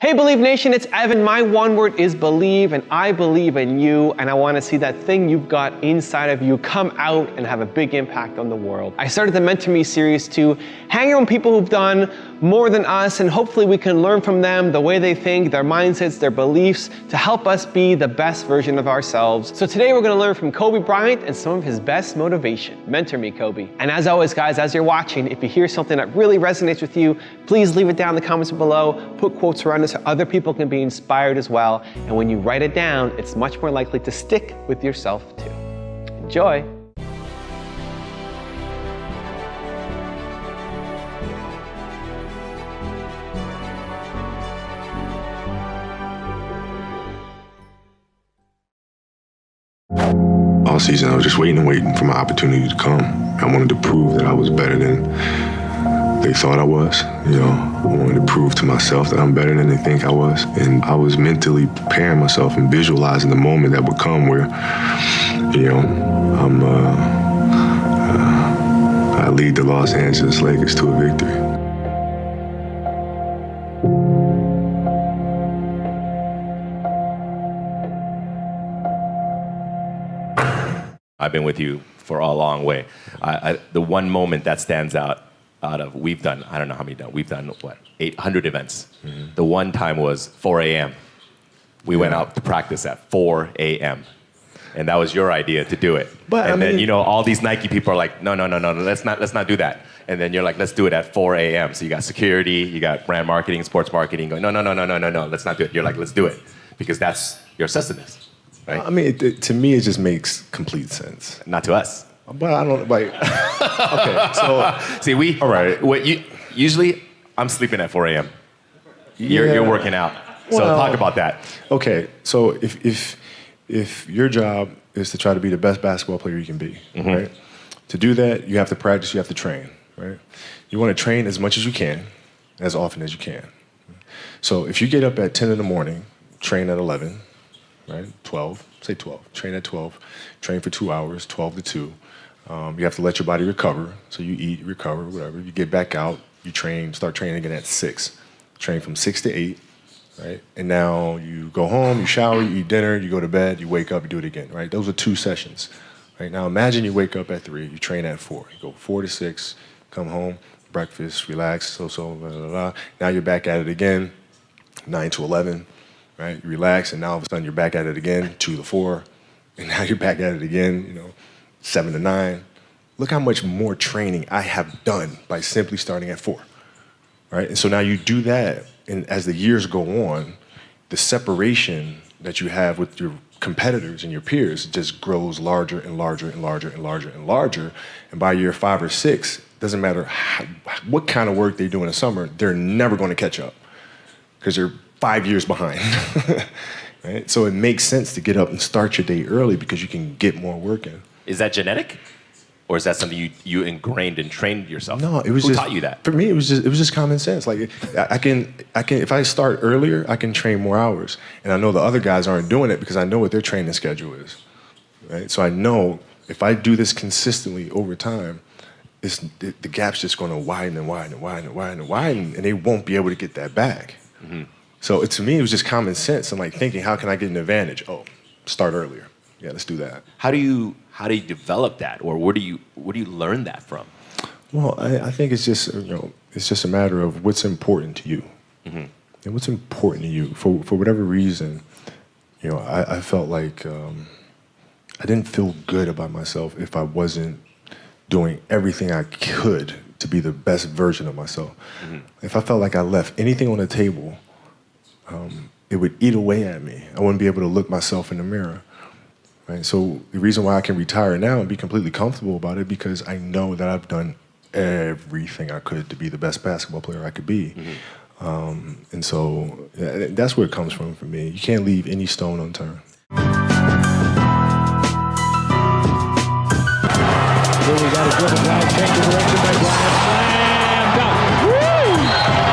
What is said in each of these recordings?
Hey Believe Nation, it's Evan. My one word is believe, and I believe in you, and I want to see that thing you've got inside of you come out and have a big impact on the world. I started the Mentor Me series to hang around people who've done more than us, and hopefully we can learn from them, the way they think, their mindsets, their beliefs, to help us be the best version of ourselves. So today we're going to learn from Kobe Bryant and some of his best motivation. Mentor me, Kobe. And as always, guys, as you're watching, if you hear something that really resonates with you, please leave it down in the comments below. Put quotes around it so other people can be inspired as well. And when you write it down, it's much more likely to stick with yourself too. Enjoy. All season, I was just waiting and waiting for my opportunity to come. I wanted to prove that I was better than they thought I was. I wanted to prove to myself that I'm better than they think I was. And I was mentally preparing myself and visualizing the moment that would come where, I lead the Los Angeles Lakers to a victory. I've been with you for a long way. The one moment that stands out of, we've done, I don't know how many done, we've done, 800 events. Mm-hmm. The one time was 4 a.m. We went out to practice at 4 a.m. And that was your idea to do it. But then, all these Nike people are like, no, let's not do that. And then you're like, let's do it at 4 a.m. So you got security, you got brand marketing, sports marketing going, no, let's not do it. You're like, let's do it. Because that's, you're obsessed with this. Right? To me, it just makes complete sense. Not to us. But I don't, okay, so. See, all right. Usually, I'm sleeping at 4 a.m. You're working out. So talk about that. Okay, so if your job is to try to be the best basketball player you can be, mm-hmm. right? To do that, you have to practice, you have to train, right? You want to train as much as you can, as often as you can. So if you get up at 10 in the morning, train at 11, right? 12, say 12. Train at 12. Train for 2 hours, 12 to 2. You have to let your body recover. So you eat, recover, whatever. You get back out. You train, start training again at 6. Train from 6 to 8, right? And now you go home, you shower, you eat dinner, you go to bed, you wake up, you do it again, right? Those are 2 sessions, right? Now imagine you wake up at 3, you train at 4. You go 4 to 6, come home, breakfast, relax, blah, blah, blah. Now you're back at it again, 9 to 11. Right? You relax, and now all of a sudden you're back at it again, 2 to 4, and now you're back at it again, 7 to 9. Look how much more training I have done by simply starting at 4, right? And so now you do that, and as the years go on, the separation that you have with your competitors and your peers just grows larger and larger and larger and larger and larger, and by year 5 or 6, doesn't matter what kind of work they do in the summer, they're never going to catch up because they're 5 years behind, right? So it makes sense to get up and start your day early because you can get more work in. Is that genetic? Or is that something you ingrained and trained yourself? No, it was Who taught you that? For me, it was just common sense. Like I can, if I start earlier, I can train more hours. And I know the other guys aren't doing it because I know what their training schedule is, right? So I know if I do this consistently over time, the gap's just going to widen and widen and widen and widen and widen, and they won't be able to get that back. Mm-hmm. So to me, it was just common sense. I'm like thinking, how can I get an advantage? Oh, start earlier. Yeah, let's do that. How do you develop that, or where do you learn that from? Well, I think it's just it's just a matter of what's important to you, mm-hmm. and what's important to you for whatever reason. I felt like I didn't feel good about myself if I wasn't doing everything I could to be the best version of myself. Mm-hmm. If I felt like I left anything on the table, it would eat away at me. I wouldn't be able to look myself in the mirror. Right? So the reason why I can retire now and be completely comfortable about it because I know that I've done everything I could to be the best basketball player I could be. Mm-hmm. And so that's where it comes from for me. You can't leave any stone unturned. Here we got a dribble drive, take the direction by Bryant, slam dunk. Woo!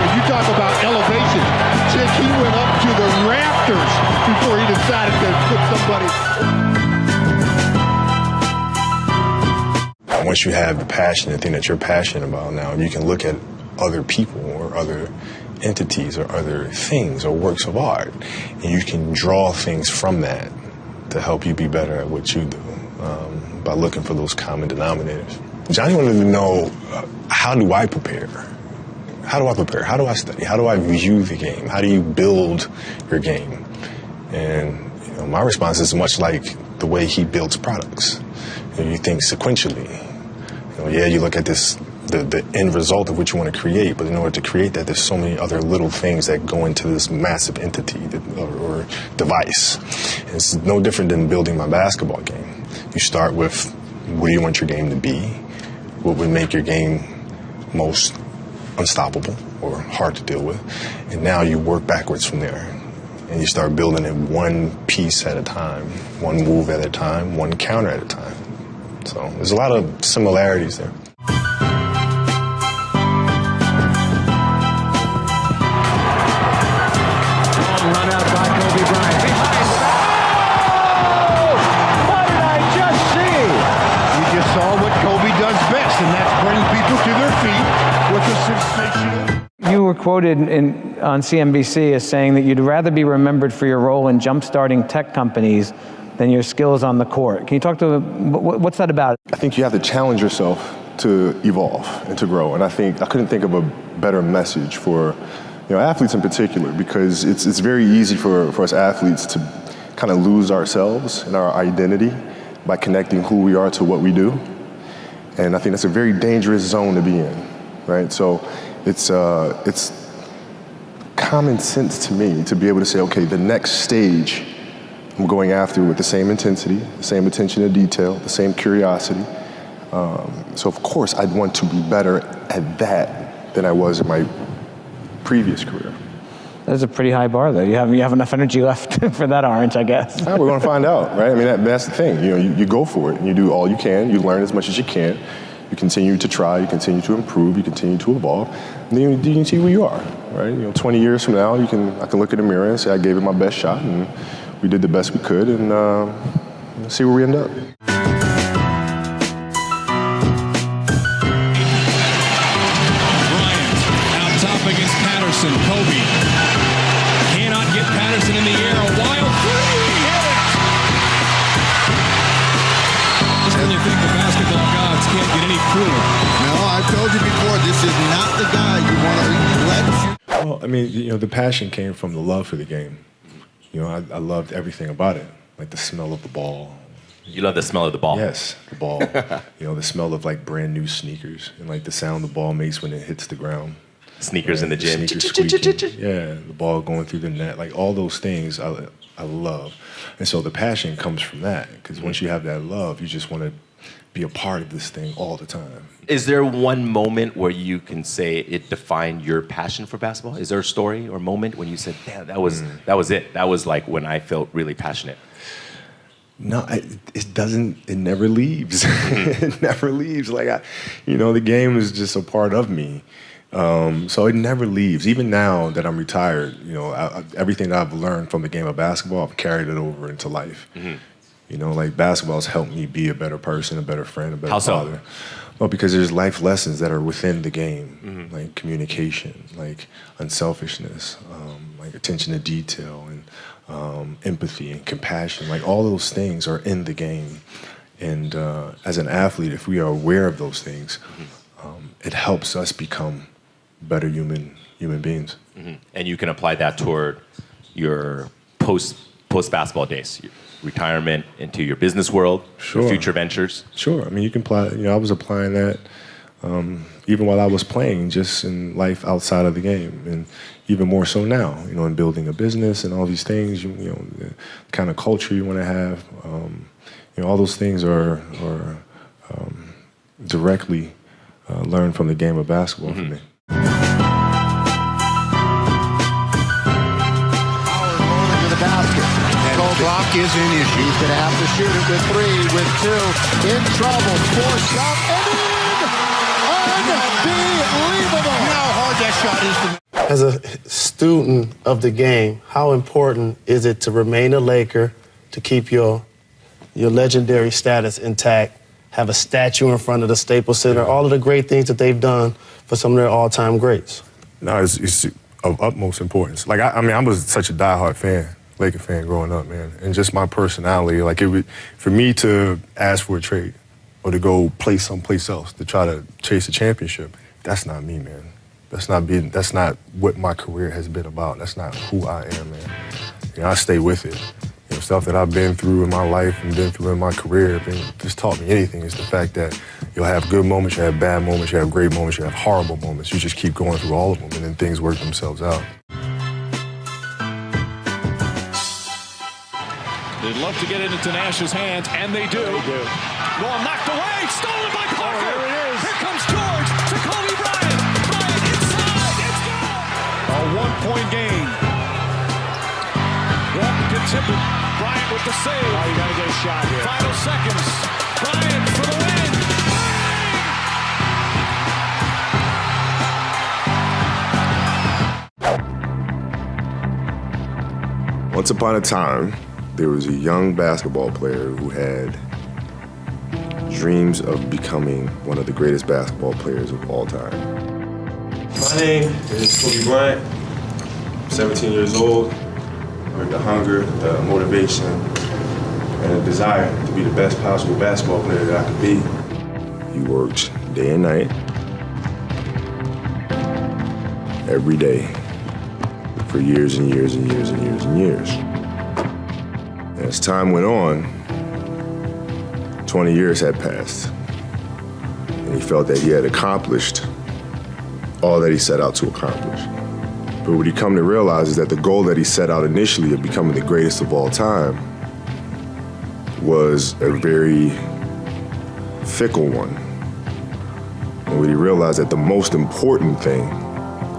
When you talk about elevation, Chick, he went up to the rafters before he decided to put somebody. Once you have the passion, the thing that you're passionate about now, you can look at other people or other entities or other things or works of art, and you can draw things from that to help you be better at what you do by looking for those common denominators. Johnny wanted to know, how do I prepare? How do I prepare? How do I study? How do I view the game? How do you build your game? And my response is much like the way he builds products. You think sequentially. You look at the end result of what you want to create, but in order to create that, there's so many other little things that go into this massive entity or device. It's no different than building my basketball game. You start with, what do you want your game to be? What would make your game most unstoppable or hard to deal with? And now you work backwards from there. And you start building it one piece at a time, one move at a time, one counter at a time. So there's a lot of similarities there. Run out by Kobe Bryant. Behind. Oh! What did I just see? You just saw what Kobe does best, and that's bring people to their feet with a sensational. You were quoted on CNBC as saying that you'd rather be remembered for your role in jump-starting tech companies than your skills on the court. Can you talk to, what's that about? I think you have to challenge yourself to evolve and to grow. And I couldn't think of a better message for athletes in particular, because it's very easy for us athletes to kind of lose ourselves and our identity by connecting who we are to what we do. And I think that's a very dangerous zone to be in, right? So it's common sense to me to be able to say, okay, the next stage I'm going after with the same intensity, the same attention to detail, the same curiosity. So of course I'd want to be better at that than I was in my previous career. That's a pretty high bar, though. You have enough energy left for that orange, I guess. We're going to find out, right? I mean, that's the thing. You go for it, and you do all you can. You learn as much as you can. You continue to try. You continue to improve. You continue to evolve. And then you can see who you are, right? 20 years from now, I can look in the mirror and say I gave it my best shot, and we did the best we could, and see where we end up. Against Patterson, Kobe cannot get Patterson in the air. A wild three, he hit it! Just when you think the basketball gods can't get any cooler. No, I've told you before, this is not the guy you want to let you. Well, I mean, the passion came from the love for the game. I loved everything about it, like the smell of the ball. You love the smell of the ball? Yes, the ball. The smell of like brand new sneakers and like the sound the ball makes when it hits the ground. Sneakers in the gym. Sneakers squeaking. Yeah, the ball going through the net. Like all those things I love. And so the passion comes from that, because once you have that love, you just want to be a part of this thing all the time. Is there one moment where you can say it defined your passion for basketball? Is there a story or moment when you said, "Damn, that was it. That was like when I felt really passionate"? No, it doesn't. It never leaves. It never leaves. Like the game is just a part of me. So it never leaves. Even now that I'm retired, everything that I've learned from the game of basketball, I've carried it over into life. Mm-hmm. Like basketball has helped me be a better person, a better friend, a better father. Well, because there's life lessons that are within the game, like communication, like unselfishness, like attention to detail, and empathy and compassion. Like all those things are in the game. And as an athlete, if we are aware of those things, it helps us become better human beings. Mm-hmm. And you can apply that toward your post basketball days, your retirement, into your business world, your future ventures. Sure. I mean, you can apply. I was applying that even while I was playing, just in life outside of the game, and even more so now. In building a business and all these things. The kind of culture you want to have. All those things are directly learned from the game of basketball for me. Block is an issue. He's going to have to shoot it with 3, with 2. In trouble. Forced up and in. Unbelievable. You know how hard that shot is. As a student of the game, how important is it to remain a Laker, to keep your legendary status intact, have a statue in front of the Staples Center, all of the great things that they've done for some of their all-time greats? No, it's of utmost importance. Like, I mean, I was such a diehard fan, Laker fan growing up, man. And just my personality, like, it would, for me to ask for a trade or to go play someplace else to try to chase a championship, that's not me, man. That's not what my career has been about. That's not who I am, man. You know, I stay with it. You know, stuff that I've been through in my life and been through in my career, if it just taught me anything, is the fact that you'll have good moments, you have bad moments, you have great moments, you have horrible moments. You just keep going through all of them, and then things work themselves out. They'd love to get it into Nash's hands, and they do. Ball knocked away, stolen by Parker. There it is. Here comes George to Kobe Bryant. Bryant inside, it's gone. A 1-point game. Walton can tip it. Bryant with the save. Oh, you got to get a shot here. Final seconds. Bryant for the win. Bang! Once upon a time, there was a young basketball player who had dreams of becoming one of the greatest basketball players of all time. My name is Kobe Bryant. I'm 17 years old. With the hunger, the motivation, and the desire to be the best possible basketball player that I could be. He worked day and night, every day, for years and years and years and years and years. As time went on, 20 years had passed, and he felt that he had accomplished all that he set out to accomplish. But what he come to realize is that the goal that he set out initially of becoming the greatest of all time was a very fickle one. And what he realized that the most important thing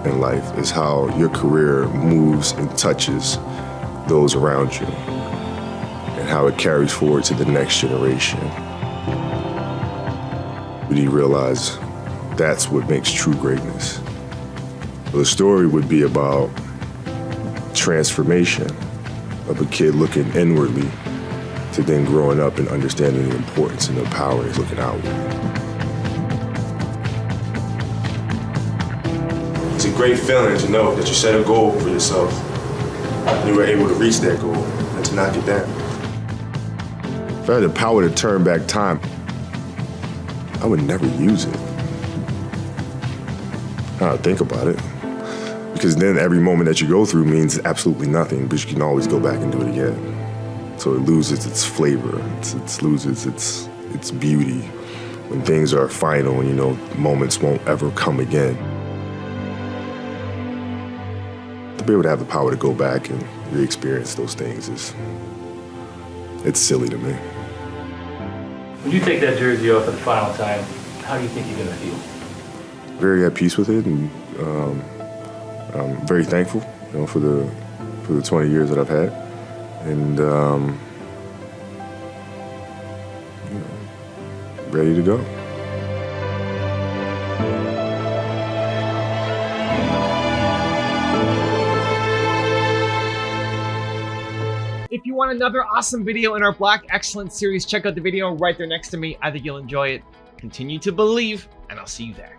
in life is how your career moves and touches those around you, and how it carries forward to the next generation. But he realized that's what makes true greatness. The story would be about transformation of a kid looking inwardly to then growing up and understanding the importance and the power is looking outward. It's a great feeling to know that you set a goal for yourself and you were able to reach that goal and to knock it down. If I had the power to turn back time, I would never use it. I don't think about it. Because then every moment that you go through means absolutely nothing, but you can always go back and do it again. So it loses its flavor, it loses its beauty when things are final and you know moments won't ever come again. To be able to have the power to go back and re-experience those things it's silly to me. When you take that jersey off for the final time, how do you think you're gonna feel? Very at peace with it, and I'm very thankful, you know, for the 20 years that I've had, and you know, ready to go. If you want another awesome video in our Black Excellence series, check out the video right there next to me. I think you'll enjoy it. Continue to believe, and I'll see you there.